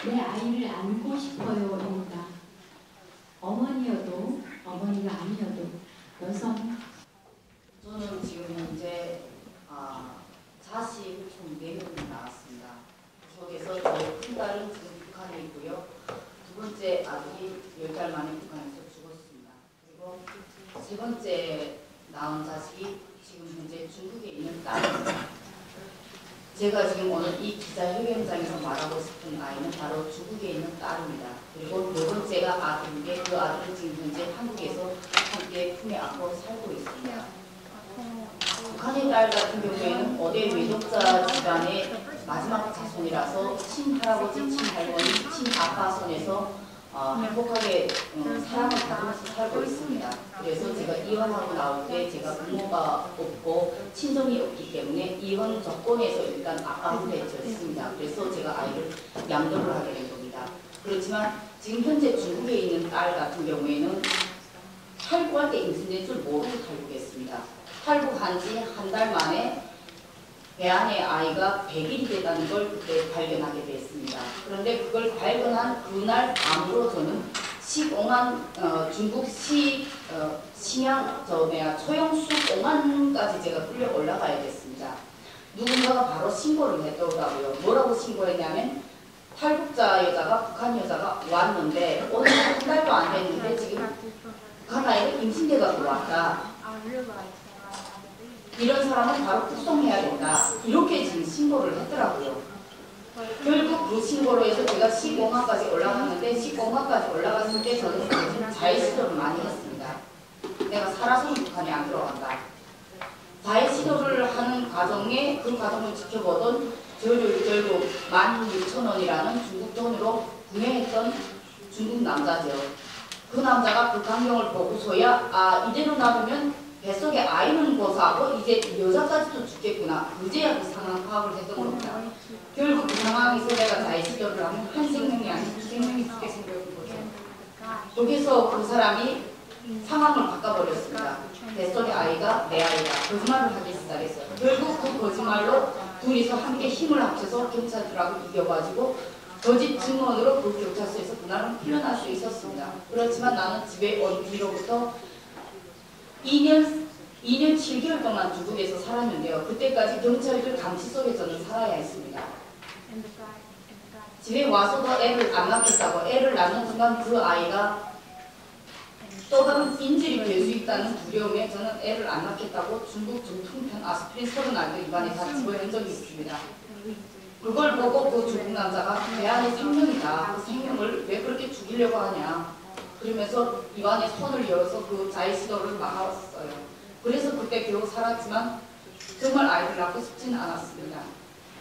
내 아이를 안고 싶어요입니다. 어머니여도 어머니가 아니어도 여성. 저는 지금 현재 자식 총 4명이 나왔습니다. 속에서 저희 큰딸은 지금 북한에 있고요. 두 번째 아들이 10달 만에 북한에서 죽었습니다. 그리고 세 번째 낳은 자식이 지금 현재 중국에 있는 딸입니다. 제가 지금 오늘 이 기자회견장에서 말하고 싶은 아이는 바로 중국에 있는 딸입니다. 그리고 네 번째가 아들인데 그 아들은 지금 현재 한국에서 함께 품에 안고 살고 있습니다. 북한의 딸 같은 경우에는 어대 외독자 집안의 마지막 자손이라서 친할아버지, 친할머니, 친아빠 손에서 행복하게 사랑을 받으면서 살고 있습니다. 그래서 제가 이혼하고 나올 때 제가 부모가 없고 친정이 없기 때문에 이혼 조건에서 일단 아빠한테 졌습니다. 그래서 제가 아이를 양도를 하게 된 겁니다. 그렇지만 지금 현재 중국에 있는 딸 같은 경우에는 탈북할 때 임신된 줄 모르고 탈북했습니다. 탈북한 지 한 달 만에 배 안에 아이가 100일이 됐다는 걸 그때 발견하게 됐습니다. 그런데 그걸 발견한 그날 밤으로 저는 중국 심양 초영수 공안까지 제가 끌려 올라가야 됐습니다. 누군가가 바로 신고를 했더라고요. 뭐라고 신고했냐면 탈북자 여자가 북한 여자가 왔는데 오늘 한 달도 안 됐는데 지금 북한 아이가 임신돼가지고 왔다. 이런 사람은 바로 국송해야 된다. 이렇게 지금 신고를 했더라고요. 결국 그 신고로 해서 제가 시공항까지 올라갔는데 시공항까지 올라갔을 때 저는 자해시도를 많이 했습니다. 내가 살아서는 북한에 안 들어간다. 자해시도를 하는 과정에 그 과정을 지켜보던 저를 결국 16,000원이라는 중국 돈으로 구매했던 중국 남자죠. 그 남자가 그 광경을 보고서야 이대로 놔두면 뱃속에 아이는 고사하고 이제 여자까지도 죽겠구나. 그제야 그 상황 파악을 했던 겁니다. 결국 그 상황에서 내가 자해시도를 하면 한 생명이 아닌 2생명이 죽게 생겼던 거죠. 여기서 그 사람이 상황을 바꿔버렸습니다. 뱃속에 아이가 내 아이다. 거짓말을 하기 시작했어요. 결국 그 거짓말로 둘이서 함께 힘을 합쳐서 경찰들하고 이겨가지고 거짓 증언으로 그 경찰서에서 그날은 풀려날 수 있었습니다. 그렇지만 나는 집에 온 뒤로부터 2년 7개월 동안 중국에서 살았는데요. 그때까지 경찰들 감시 속에 저는 살아야 했습니다. 집에 와서도 애를 안 낳겠다고 애를 낳는 순간 그 아이가 또 다른 인질이 될 수 있다는 두려움에 저는 애를 안 낳겠다고 중국 정통편 아스피린 30알도 입안에 다 집어넣은 적이 있습니다. 그걸 보고 그 중국 남자가 배 안에 생명이다. 그 생명을 왜 그렇게 죽이려고 하냐. 그러면서 입안에 손을 열어서 그 자해시도를 막았어요. 그래서 그때 겨우 살았지만 정말 아이를 낳고 싶지는 않았습니다.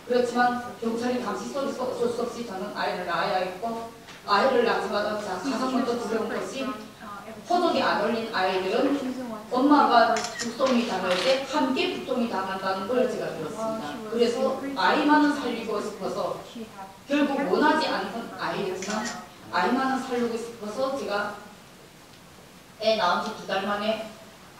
그렇지만 경찰이 감시 속에서 어쩔 수 없이 저는 아이를 낳아야 했고 아이를 낳자마자 가장 먼저 두려운 것이 호적이 안 올린 아이들은 엄마가 북송이 당할 때 함께 북송이 당한다는 걸 제가 들었습니다. 그래서 아이만은 살리고 싶어서 결국 원하지 않는 아이였지만 아이만은 살리고 싶어서 제가 애 낳은 지 2달 만에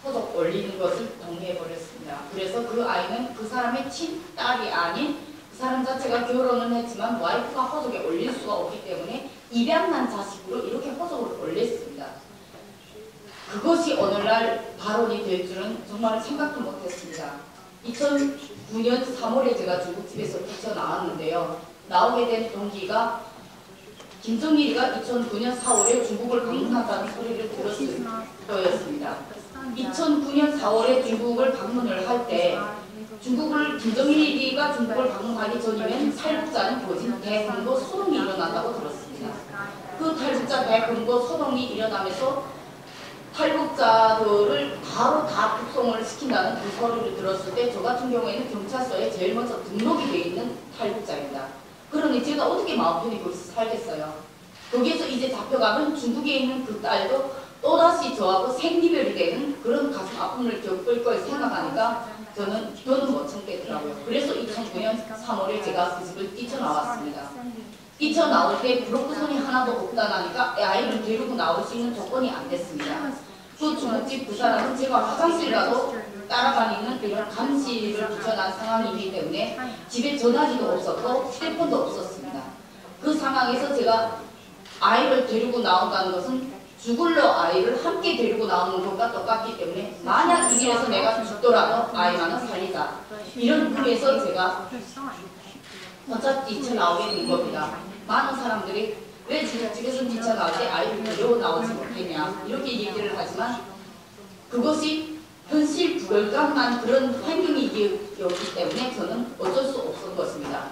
호적 올리는 것을 동의해버렸습니다. 그래서 그 아이는 그 사람의 친딸이 아닌 그 사람 자체가 결혼은 했지만 와이프가 호적에 올릴 수가 없기 때문에 입양난 자식으로 이렇게 호적을 올렸습니다. 그것이 오늘날 발언이 될 줄은 정말 생각도 못했습니다. 2009년 3월에 제가 중국집에서 뛰쳐나왔는데요. 나오게 된 동기가 김정일이가 2009년 4월에 중국을 방문한다는 소리를 들었을 때였습니다. 2009년 4월에 중국을 방문을 할 때 김정일이가 중국을 방문하기 전이면 탈북자는 거진 대규모 소동이 일어난다고 들었습니다. 그 탈북자 대규모 소동이 일어나면서 탈북자들을 바로 다 북송을 시킨다는 그 소리를 들었을 때 저 같은 경우에는 경찰서에 제일 먼저 등록이 되어 있는 탈북자입니다. 그러니 제가 어떻게 마음 편히 거기서 살겠어요. 거기에서 이제 잡혀가면 중국에 있는 그 딸도 또다시 저하고 생리별이 되는 그런 가슴 아픔을 겪을 걸 생각하니까 저는 못 참겠더라고요. 그래서 2009년 3월에 제가 그 집을 뛰쳐나왔습니다. 뛰쳐나올 때 브로커선이 하나도 없다나니까 아이를 데리고 나올 수 있는 조건이 안 됐습니다. 그 중국집 그 사람은 제가 화장실 가도 따라다니는 이런 감시를 붙여난 상황이기 때문에 집에 전화기도 없었고 휴대폰도 없었습니다. 그 상황에서 제가 아이를 데리고 나온다는 것은 죽을러 아이를 함께 데리고 나오는 것과 똑같기 때문에 만약 이 길에서 내가 죽더라도 아이만은 살리자. 이런 의미에서 제가 혼자 뛰쳐나오게 된 겁니다. 많은 사람들이 왜 집에서 뛰쳐나올 때 아이를 데리고 나오지 못했냐 이렇게 얘기를 하지만 그것이 현실 불가능한 그런 환경이었기 때문에 저는 어쩔 수 없었던 것입니다.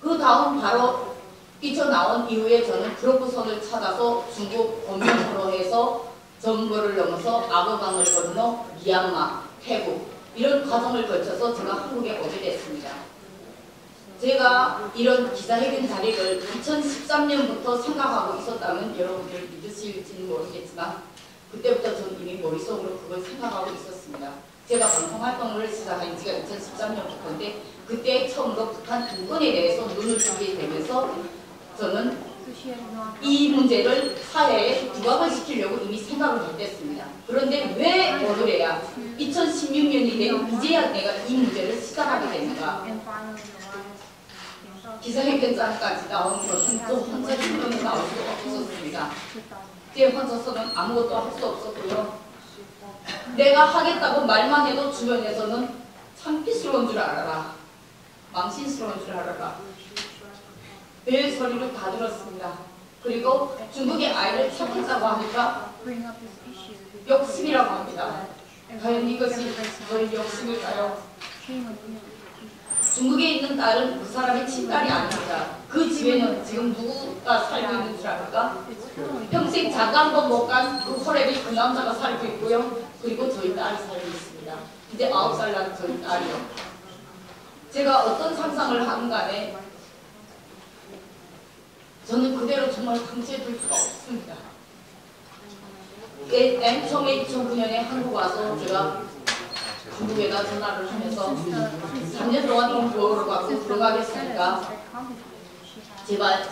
그 다음 바로 뛰쳐나온 이후에 저는 프로포선을 찾아서 중국 범면으로 해서 정거를 넘어서 아거강을 건너 미얀마, 태국 이런 과정을 거쳐서 제가 한국에 오게 됐습니다. 제가 이런 기자회견 자리를 2013년부터 생각하고 있었다면 여러분들 믿으실지는 모르겠지만 그때부터 저는 이미 머릿속으로 그걸 생각하고 있었습니다. 제가 방송활동을 시작한 지가 2013년부터인데 그때 처음으로 북한 인권에 대해서 눈을 뜨게 되면서 저는 이 문제를 사회에 부각을 시키려고 이미 생각을 했댔습니다. 그런데 왜 오늘에야 2016년이 된 이제야 내가 이 문제를 시작하게 됐는가. 기자회견장까지 나오는 것은 또 혼자 신경이 나올 수가 없었습니다. 제 혼자서는 아무것도 할 수 없었고요. 내가 하겠다고 말만 해도 주변에서는 창피스러운 줄 알아라. 망신스러운 줄 알아라. 별 소리를 다 들었습니다. 그리고 중국의 아이를 찾겠다고 하니까 욕심이라고 합니다. 과연 이것이 저의 욕심일까요? 중국에 있는 딸은 그 사람의 친딸이 아닙니다. 그 집에는 지금 누구가 살고 있는 줄 압니까? 평생 장가 한 번 못 간 그 호랩이 그 남자가 살고 있고요. 그리고 저희 딸이 살고 있습니다. 이제 9살 난 저희 딸이요. 제가 어떤 상상을 하는 간에 저는 그대로 정말 강제될 수가 없습니다. 맨 처음에 2009년에 한국 와서 제가 중국에다 전화를 하면서 3년 동안 인도로 가고 들어가겠으니까 제발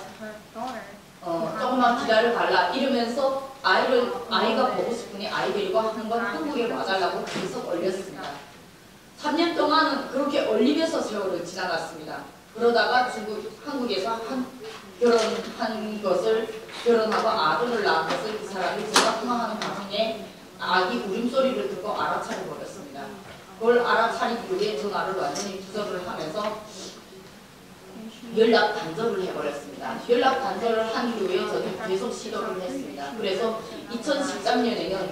조금만 기다려달라 이러면서 아이가 보고 싶으니 아이 데리고 하는 건 한국에 와달라고 계속 올렸습니다. 3년 동안은 그렇게 올리면서 세월을 지나갔습니다. 그러다가 한국에서 결혼하고 아들을 낳은 것을 그 사람이 제가 통화하는 방송에 아기 울음소리를 듣고 알아차려 버렸습니다. 그걸 알아차린 이후에 전화를 완전히 두절을 하면서 연락 단절을 해버렸습니다. 연락 단절을 한 이후에 저는 계속 시도를 했습니다. 그래서 2013년에는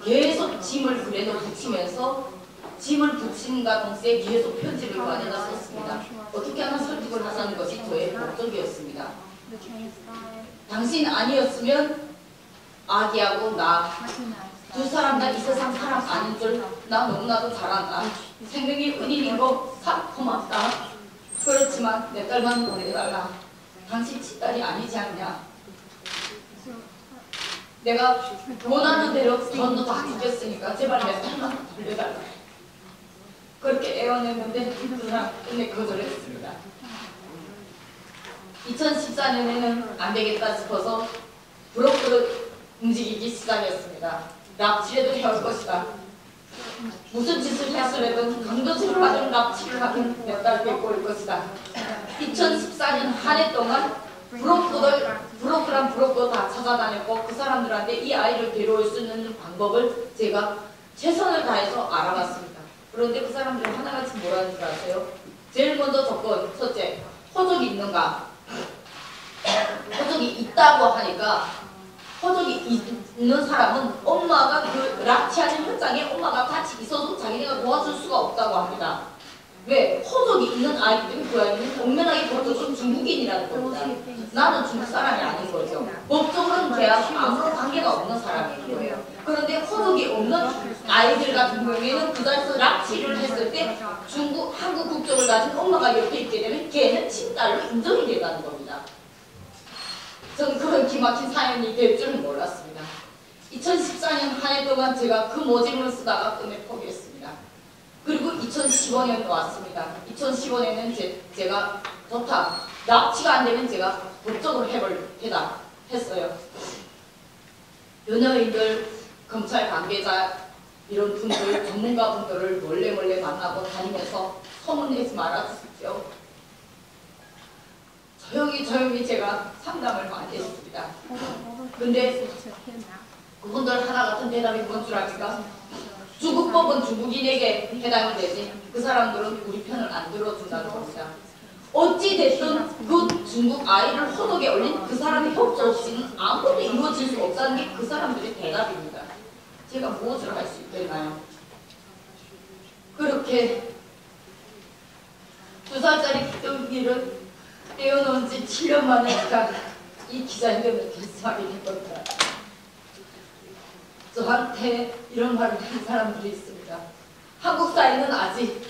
계속 짐을 그래도 붙이면서 짐을 붙임과 동시에 계속 편지를 많이다 썼습니다. 어떻게 하나 설득을 하자는 것이 저의 목적이었습니다. 당신 아니었으면 아기하고 나 두 사람 다 이 세상 사람 아닌 줄 나 너무나도 잘 안다. 생명이 은인인 거 참 고맙다. 그렇지만 내 딸만 보내달라. 당신 친딸이 아니지 않냐. 내가 원하는 대로 돈도 다 주겠으니까 제발 내 딸만 돌려달라. 그렇게 애원했는데 그 사람 끝내 거절했습니다. 2014년에는 안 되겠다 싶어서 브로커를 움직이기 시작했습니다. 납치라도 해올 것이다. 무슨 짓을 해서라도 강도질을 하든 납치를 하든 내 딸 데리고 올 것이다. 2014년 한 해 동안 브로커랑 브로커 다 찾아다녔고 그 사람들한테 이 아이를 데려올 수 있는 방법을 제가 최선을 다해서 알아봤습니다. 그런데 그 사람들이 하나같이 뭐라는 줄 아세요? 제일 먼저 조건, 첫째, 호적이 있는가? 호적이 있다고 하니까 호적이 있는 사람은 엄마가 그 납치하는 현장에 엄마가 같이 있어도 자기네가 도와줄 수가 없다고 합니다. 왜? 호적이 있는 아이들이 그 아이는 엄연하게 보여줘서 중국인이라는 겁니다. 나는 중국 사람이 아닌 거죠. 법적으로는 걔하고 아무런 관계가 없는 사람인 거예요. 그런데 호적이 없는 아이들 같은 경우에는 그 자리에서 납치를 했을 때 한국 국적을 가진 엄마가 옆에 있게 되면 걔는 친딸로 인정이 된다는 겁니다. 저는 그런 기막힌 사연이 될 줄은 몰랐습니다. 2014년 한 해 동안 제가 그 모집을 쓰다가 끝내 포기했습니다. 그리고 2015년 왔습니다. 2015년에는 제가 좋다. 납치가 안 되면 제가 법적으로 해볼 테다 했어요. 연예인들, 검찰 관계자 이런 분들, 전문가분들을 몰래 만나고 다니면서 소문내지 말아주십시오. 조용히 제가 상담을 많이 했습니다. 근데 그분들 하나 같은 대답이 뭔 줄 압니까? 중국법은 중국인에게 해당이 되지 그 사람들은 우리 편을 안 들어준다는 겁니다. 어찌됐든 그 중국 아이를 호덕에 올린 그 사람의 협조 없이는 아무것도 이루어질 수 없다는 게 그 사람들의 대답입니다. 제가 무엇을 할 수 있겠나요? 그렇게 2살짜리 기동기를 떼어놓은 지 7년 만에 제가 이 기자회견을 개최하게 된 겁니다. 저한테 이런 말을 한 사람들이 있습니다. 한국 사회는 아직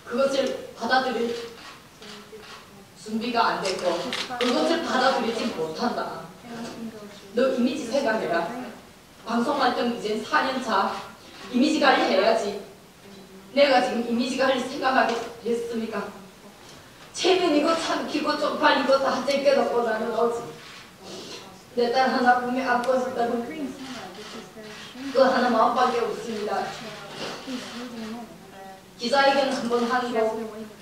그것을 받아들일 준비가 안 됐고 그것을 받아들이지 못한다. 너 이미지 생각해라. 방송활동 이제 4년차 이미지 관리 해야지. 내가 지금 이미지 관리 생각하게 됐습니까? 체면이고 참기고 쪽팔리고 다 제껴놓고 나는 어지. 내 딸 하나 꿈에 안고 싶다고 그 하나 마음밖에 없습니다. 기자회견 한번 하는 거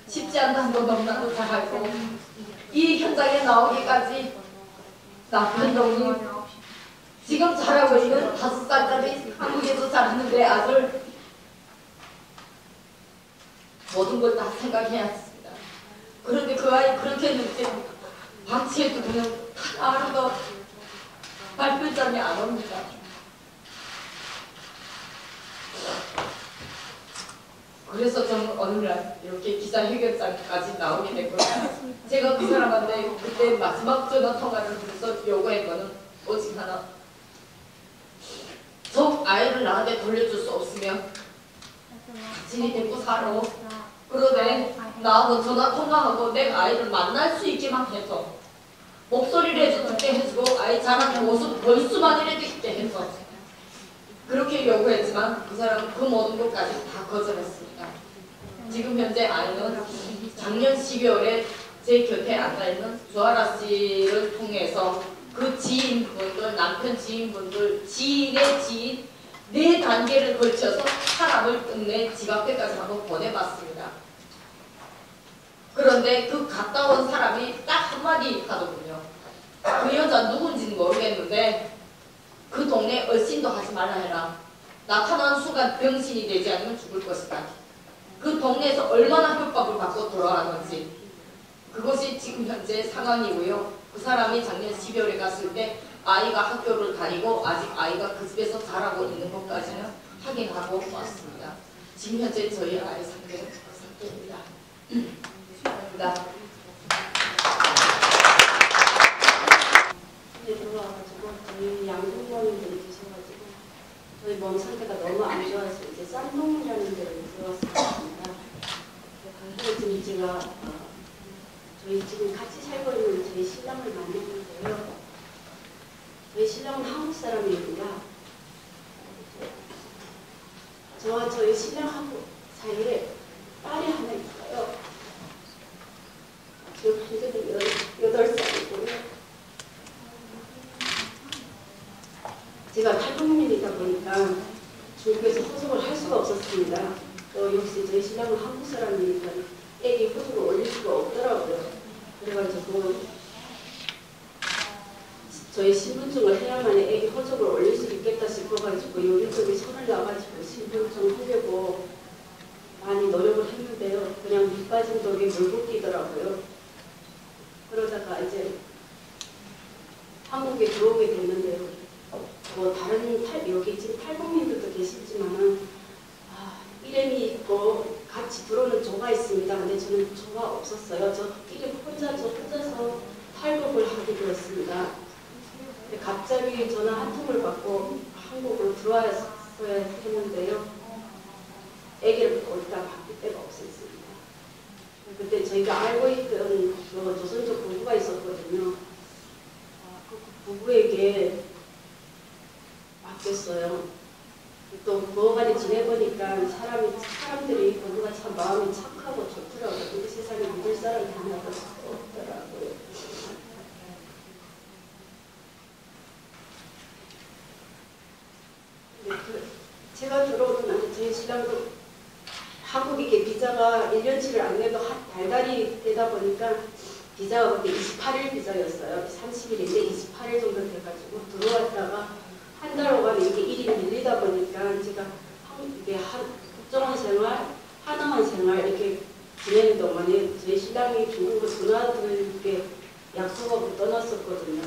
쉽지 않다는 거 너무나도 잘 알고 이 현장에 나오기까지 나쁜 놈이 지금 잘하고 있는 5살짜리 한국에서 자라는 내 아들 모든 걸 다 생각해야 했습니다. 그런데 그 아이 그렇게는 이제 방치해도 그냥 하루도 발표장에 안 옵니다. 그래서 저는 어느 날 이렇게 기자회견장까지 나오게 됐거든요. 제가 그 사람한테 그때 마지막 전화 통화를 해서 요구한 거는 오직 하나. 저 아이를 나한테 돌려줄 수 없으면 당신이 데리고 살아. 그러되 나하고 전화 통화하고 내가 아이를 만날 수 있게만 해서 목소리라도 듣게 해주고 아이 자라는 모습 볼 수만이라도 있게 해서 그렇게 요구했지만 그 사람은 그 모든 것까지 다 거절했습니다. 지금 현재 아이는 작년 12월에 제 곁에 앉아있는 조아라 씨를 통해서 그 지인분들, 남편 지인분들, 지인의 지인 4단계를 걸쳐서 사람을 끝내 집 앞에까지 한번 보내봤습니다. 그런데 그 갔다 온 사람이 딱 한마디 하더군요. 그 여자 누군지는 모르겠는데 그 동네 얼씬도 하지 말라 해라. 나타난 순간 병신이 되지 않으면 죽을 것이다. 그 동네에서 얼마나 협박을 받고 돌아가는지 그것이 지금 현재 상황이고요. 그 사람이 작년 12월에 갔을 때 아이가 학교를 다니고 아직 아이가 그 집에서 자라고 있는 것까지는 확인하고 왔습니다. 지금 현재 저희 아이 상태는 그 상태입니다. 이제 들어와가지고 저희 양궁원님들이 계셔가지고 저희 몸 상태가 너무 안 좋아서 이제 쌍둥이라는 데를 들어왔습니다. 그래서 지금 제가 저희 지금 같이 살고 있는 저희 신랑을 만났는데요. 저희 신랑은 한국 사람입니다. 저와 저희 신랑하고 사이에 딸이 하나 있어요. 지금 현재는 8살이고요. 제가 탈북민이다 보니까 중국에서 호적을 할 수가 없었습니다. 또 역시 저희 신랑은 한국 사람이니까 애기 호적을 올릴 수가 없더라고요. 그래가지고 저희 신분증을 해야만 애기 호적을 올릴 수 있겠다 싶어가지고 여기저기 손을 놔가지고 신분증 하려고 많이 노력을 했는데요. 그냥 밑 빠진 독에 물 붓기더라고요. 그러다가 이제 한국에 들어오게 됐는데요. 뭐 다른 여기 지금 탈북민들도 계시지만은 이름이 있고 같이 들어오는 조가 있습니다. 근데 저는 조가 없었어요. 저 이름 혼자서 탈북을 하게 되었습니다. 근데 갑자기 전화 한 통을 받고 한국으로 들어와야 했는데요. 아기를 어디다 바뀔 데가 없었습니다. 그때 저희가 알고 있던 그 조선족 부부가 있었거든요. 그 부부에게 맡겼어요. 또 뭐가지 지내보니까 사람들이 부부가 참 마음이 착하고 좋더라고요. 근데 세상에 믿을 사람이 하나도 없더라고요. 제가 들어오던 날 저희 신랑도 한국에 비자가 1년치를 안 내도 달달이 되다 보니까 비자가 그때 28일 비자였어요. 30일인데 28일 정도 돼가지고 들어왔다가 한 달 오가면 이게 일이 밀리다 보니까 제가 이게 국정원 생활, 하나원 생활 이렇게 지내는 동안에 저희 신랑이 중국으로 전화들께 약속하고 떠났었거든요.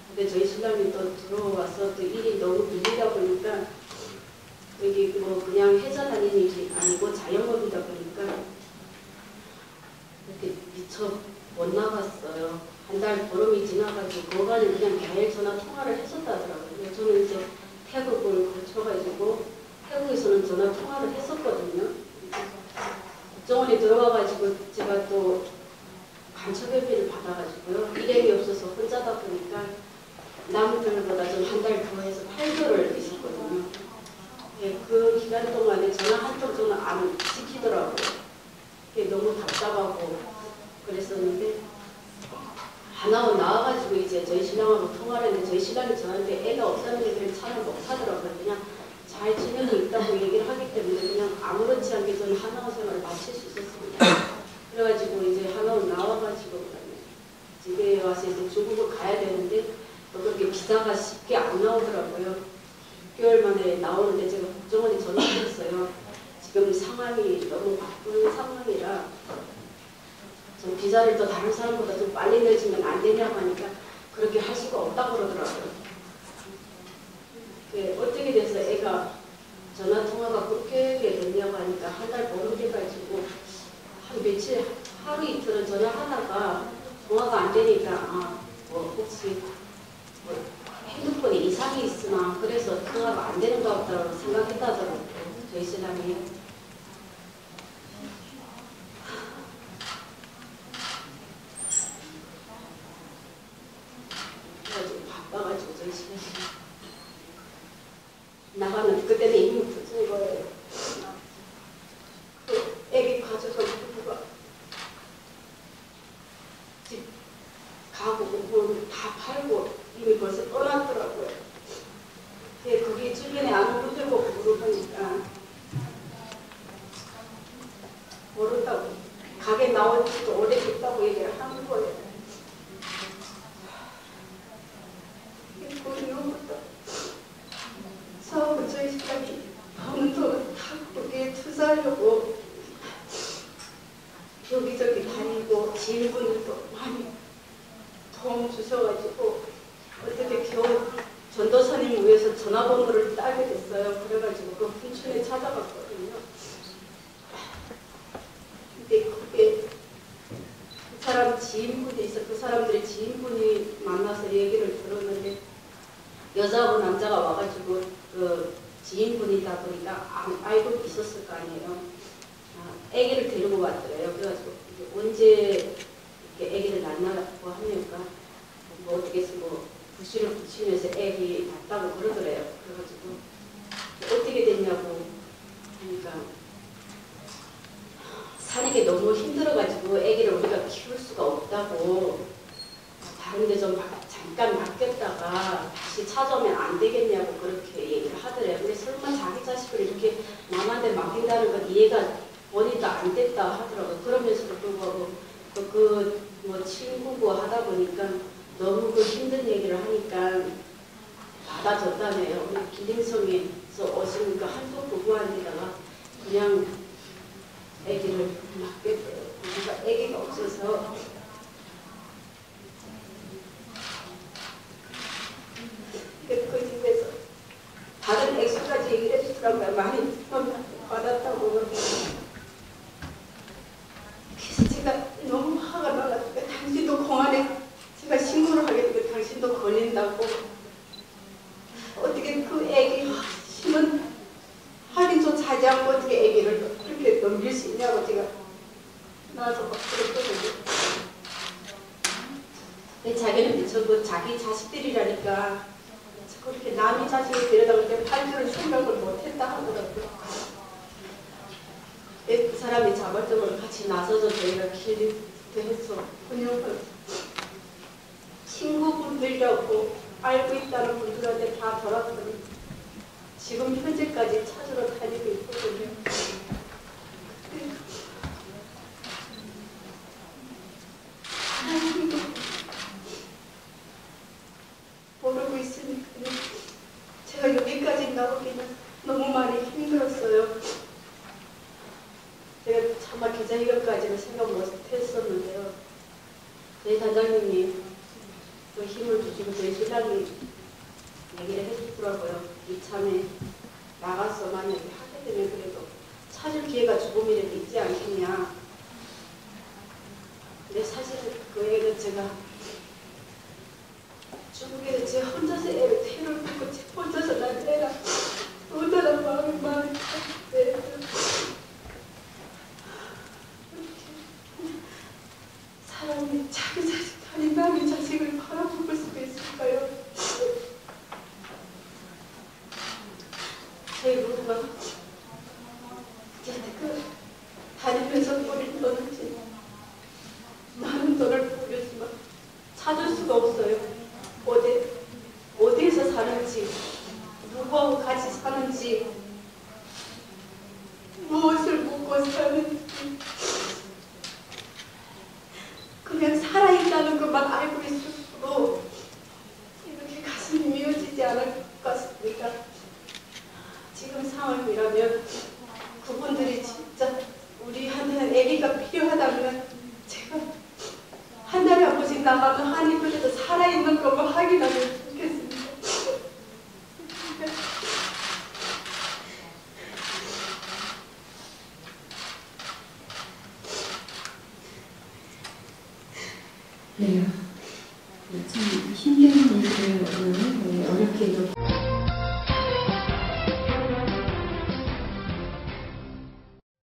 근데 저희 신랑이 또 들어와서 또 일이 너무 밀리다 보니까 여기 뭐 그냥 회사다니는 일이 아니고 자영업이다 보니까 이렇게 미처 못 나갔어요. 한 달 보름이 지나가지고 그간에 그냥 매일 전화 통화를 했었다더라고요. 저는 이제 태국을 거쳐가지고 태국에서는 전화 통화를 했었거든요. 국정원에 들어와가지고 제가 또 간첩협의를 받아가지고요. 일행이 없어서 혼자다 보니까 남들보다 좀 한 달 더 해서 8개월을 있었거든요. 예, 그 기간 동안에 전화 한 통 저는 안 지키더라고요. 그게 너무 답답하고 그랬었는데 하나원 나와가지고 이제 저희 신랑하고 통화를 했는데 저희 신랑이 저한테 애가 없다는 얘기를 잘 못하더라고요. 그냥 잘 지내고 있다고 얘기를 하기 때문에 그냥 아무렇지 않게 저는 하나원 생활을 마칠 수 있었습니다. 그래가지고 이제 하나원 나와가지고 집에 와서 이제 중국을 가야 되는데 그렇게 비자가 쉽게 안 나오더라고요. 6개월 만에 나오는데 제가 국정원에 전화를 했어요. 지금 상황이 너무 바쁜 상황이라 좀 비자를 더 다른 사람보다 좀 빨리 내주면 안 되냐고 하니까 그렇게 할 수가 없다고 그러더라고요. 어떻게 돼서 애가 전화 통화가 끊기게 됐냐고 하니까 한 달 보름 돼가지고 한 며칠 하루 이틀은 전화하다가 통화가 안 되니까 뭐 혹시 뭐 핸드폰에 이상이 있으나 그래서 통화가 안 되는 것 같다고 생각했다더라고요. 저희 신랑이. 그래가지고 바빠가지고 저희 신랑이 나가는 그때는 이미 붙은 거예요. 그 애기 가져서 누가 집 가구 뭐 다 팔고 이미 벌써 떠났더라고요. 그게 주변에 아는 분들고 물어보니까 모른다고. 가게 나온 지도 오래됐다고 얘기를 하는 거예요. 그 이후부터 처음부터 저희 집안이 버는 돈을 다 거기에 투자하려고 여기저기 다니고 지인분들도 많이 도움 주셔가지고 어떻게 겨우 전도사님 위해서 전화번호를 따게 됐어요. 그래가지고 그 풍춘에 찾아갔거든요. 근데 그게 그 사람 지인분이 있어. 그 사람들의 지인분이 만나서 얘기를 들었는데 여자하고 남자가 와가지고 그 지인분이다 보니까 알고 있었을 거 아니에요. 아기를 데리고 왔더래요. 그래가지고 언제 이렇게 아기를 낳냐고 하니까 뭐 어떻게 해서 뭐 부시를 붙이면서 아기 낳았다고 그러더래요. 그래가지고 어떻게 됐냐고 하니까 사는 게 너무 힘들어가지고 아기를 우리가 키울 수가 없다고 다른 데 좀 잠깐 맡겼다가 다시 찾아오면 안 되겠냐고 그렇게 얘기를 하더래요. 근데 설마 자기 자식을 이렇게 남한테 맡긴다는 건 이해가 원인도 안 됐다 하더라고요. 그러면서도 불구하고 뭐 친구고 하다 보니까 너무 그 힘든 얘기를 하니까 받아줬다네요. 우리 기림성에서 오신 그 한국 부부한테다가 그냥 아기를 맡겼대요. 그러니까 아기가 없어서 그 집에서 다른 액수까지 얘기를 해주더라고요. 많이 받았다고. 그래서 제가 너무 화가 나가지고 당신도 공안에 제가 신고를 하게 되고 당신도 걸린다고. 어떻게 그 애기 힘은 할인조차 하지 않고 어떻게 애기를 그렇게 넘길 수 있냐고 제가 나와서 막 그랬거든요. 근데 자기는 그 자기 자식들이라니까 그렇게 남의 자식을 데려다 때 팔줄 생각을 못했다 하더라고요. 그 사람이 자발적으로 같이 나서서 저희가 기립해서 근육을 친구분들이라고 알고 있다는 분들한테 다 돌았더니 지금 현재까지 찾으러 다니고 있거든요. 나오기는 너무 많이 힘들었어요. 제가 차마 기자회견까지는 생각 못했었는데요. 저희 단장님이 또 힘을 주시고 저희 신랑이 얘기를 해주더라고요. 이참에 나가서 만약에 하게 되면 그래도 찾을 기회가 조금이라도 있지 않겠냐. 근데 사실 그 얘기는 제가 중국에서 제 혼자서 애를 태를 듣고 제 혼자서 난 애라 얼마나 마음이 많이 사람이 자기 자식 아닌 남의 자식을 바라볼 수가 있을까요? 저희 부부가 그 다니면서 버린 돈을 많은 돈을 뿌렸지만 찾을 수가 없어요. 어디에서 사는지, 누구하고 같이 사는지, 무엇을 먹고 사는지, 그냥 살아있다는 것만 알고 있어도 이렇게 가슴이 미어지지 않을 것 같습니다. 지금 상황이라면 그분들이 진짜 우리한테는 아기가 필요하다면 제가 한 달에 한 번씩 나가면 한이 그래도 살아있는 것만 확인하면 좋겠습니다. 네. 참 힘든 일을 어렵게도